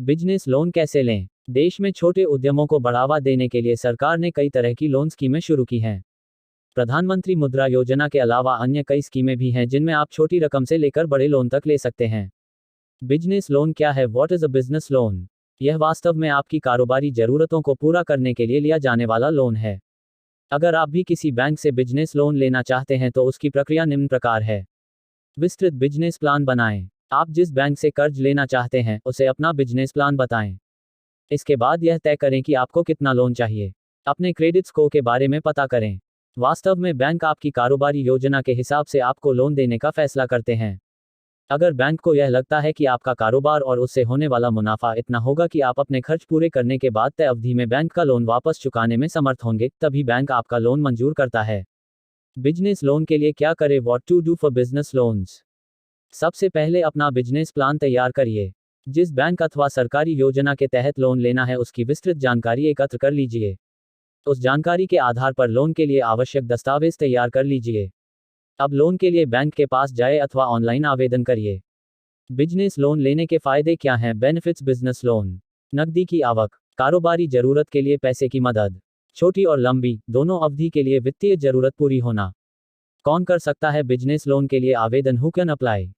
Business loan कैसे लें? देश में छोटे उद्यमों को बढ़ावा देने के लिए सरकार ने कई तरह की लोन स्कीमें शुरू की हैं। प्रधानमंत्री मुद्रा योजना के अलावा अन्य कई स्कीमें भी हैं जिनमें आप छोटी रकम से लेकर बड़े लोन तक ले सकते हैं। बिजनेस लोन क्या है? What is a business loan? यह वास्तव में आपकी कारोबारी जरूरतों को पूरा करने के लिए लिया जाने वाला लोन है। अगर आप भी किसी बैंक से बिजनेस लोन लेना चाहते हैं तो उसकी प्रक्रिया निम्न प्रकार है। विस्तृत बिजनेस प्लान बनाएं। आप जिस बैंक से कर्ज लेना चाहते हैं उसे अपना बिजनेस प्लान बताएं। इसके बाद यह तय करें कि आपको कितना लोन चाहिए। अपने क्रेडिट स्कोर के बारे में पता करें। वास्तव में बैंक आपकी कारोबारी योजना के हिसाब से आपको लोन देने का फैसला करते हैं। अगर बैंक को यह लगता है कि आपका कारोबार और उससे होने वाला मुनाफा इतना होगा कि आप अपने खर्च पूरे करने के बाद तय अवधि में बैंक का लोन वापस चुकाने में समर्थ होंगे, तभी बैंक आपका लोन मंजूर करता है। बिजनेस लोन के लिए क्या करें? What to do for business loans. सबसे पहले अपना बिजनेस प्लान तैयार करिए। जिस बैंक अथवा सरकारी योजना के तहत लोन लेना है उसकी विस्तृत जानकारी एकत्र कर लीजिए। उस जानकारी के आधार पर लोन के लिए आवश्यक दस्तावेज तैयार कर लीजिए। अब लोन के लिए बैंक के पास जाए अथवा ऑनलाइन आवेदन करिए। बिजनेस लोन लेने के फायदे क्या हैं? बेनिफिट्स। बिजनेस लोन, नकदी की आवक, कारोबारी जरूरत के लिए पैसे की मदद, छोटी और लंबी दोनों अवधि के लिए वित्तीय जरूरत पूरी होना। कौन कर सकता है बिजनेस लोन के लिए आवेदन? Who can apply?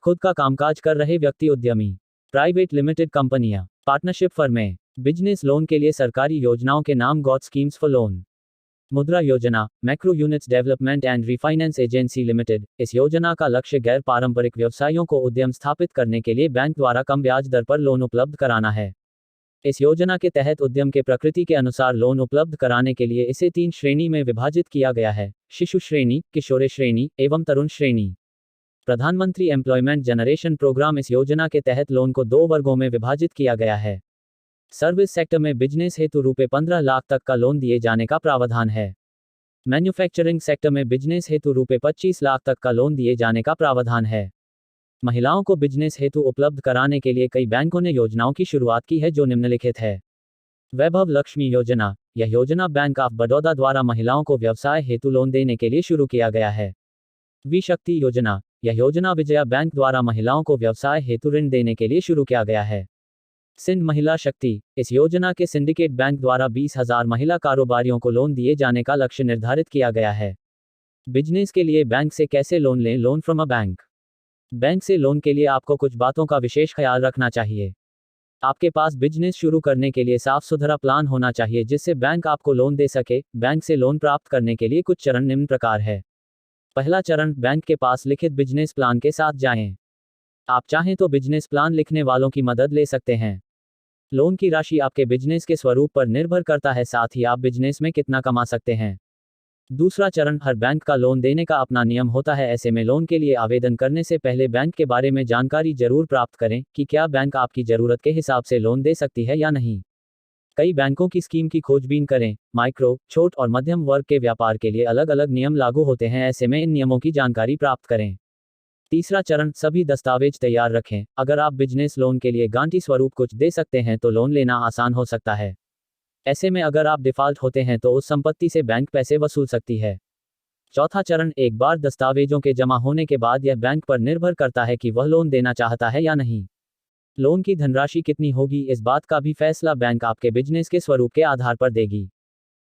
खुद का कामकाज कर रहे व्यक्ति, उद्यमी, प्राइवेट लिमिटेड कंपनियां, पार्टनरशिप फर्में। बिजनेस लोन के लिए सरकारी योजनाओं के नाम। God schemes for loan. मुद्रा योजना, macro units development and refinance agency limited. इस योजना का लक्ष्य गैर पारंपरिक व्यवसायों को उद्यम स्थापित करने के लिए बैंक द्वारा कम ब्याज दर पर लोन उपलब्ध कराना है। इस योजना के तहत उद्यम के प्रकृति के अनुसार लोन उपलब्ध कराने के लिए इसे 3 श्रेणी में विभाजित किया गया है: शिशु श्रेणी, किशोर श्रेणी एवं तरुण श्रेणी। प्रधानमंत्री एम्प्लॉयमेंट जनरेशन प्रोग्राम। इस योजना के तहत लोन को 2 वर्गों में विभाजित किया गया है। सर्विस सेक्टर में बिजनेस हेतु ₹15 लाख तक का लोन दिए जाने का प्रावधान है। मैन्युफैक्चरिंग सेक्टर में बिजनेस हेतु ₹25 लाख तक का लोन दिए जाने का प्रावधान है। महिलाओं को बिजनेस हेतु उपलब्ध कराने के लिए कई बैंकों ने योजनाओं की शुरुआत की है जो निम्नलिखित है। वैभव लक्ष्मी योजना। यह योजना बैंक ऑफ बड़ौदा द्वारा महिलाओं को व्यवसाय हेतु लोन देने के लिए शुरू किया गया है। विशक्ति योजना। यह योजना विजया बैंक द्वारा महिलाओं को व्यवसाय हेतु ऋण देने के लिए शुरू किया गया है। सिंध महिला शक्ति। इस योजना के सिंडिकेट बैंक द्वारा 20,000 महिला कारोबारियों को लोन दिए जाने का लक्ष्य निर्धारित किया गया है। बिजनेस के लिए बैंक से कैसे लोन लें? Loan from a bank. Bank से लोन के लिए आपको कुछ बातों का विशेष ख्याल रखना चाहिए। आपके पास बिजनेस शुरू करने के लिए साफ सुथरा प्लान होना चाहिए जिससे बैंक आपको लोन दे सके। बैंक से लोन प्राप्त करने के लिए कुछ चरण निम्न प्रकार है। पहला चरण, बैंक के पास लिखित बिजनेस प्लान के साथ जाएं। आप चाहें तो बिजनेस प्लान लिखने वालों की मदद ले सकते हैं। लोन की राशि आपके बिजनेस के स्वरूप पर निर्भर करता है, साथ ही आप बिजनेस में कितना कमा सकते हैं। दूसरा चरण, हर बैंक का लोन देने का अपना नियम होता है। ऐसे में लोन के लिए आवेदन करने से पहले बैंक के बारे में जानकारी जरूर प्राप्त करें कि क्या बैंक आपकी जरूरत के हिसाब से लोन दे सकती है या नहीं। कई बैंकों की स्कीम की खोजबीन करें। माइक्रो, छोट और मध्यम वर्ग के व्यापार के लिए अलग अलग नियम लागू होते हैं, ऐसे में इन नियमों की जानकारी प्राप्त करें। तीसरा चरण, सभी दस्तावेज तैयार रखें। अगर आप बिजनेस लोन के लिए गारंटी स्वरूप कुछ दे सकते हैं तो लोन लेना आसान हो सकता है। ऐसे में अगर आप डिफॉल्ट होते हैं तो उस संपत्ति से बैंक पैसे वसूल सकती है। चौथा चरण, एक बार दस्तावेजों के जमा होने के बाद यह बैंक पर निर्भर करता है कि वह लोन देना चाहता है या नहीं। लोन की धनराशि कितनी होगी, इस बात का भी फैसला बैंक आपके बिजनेस के स्वरूप के आधार पर देगी।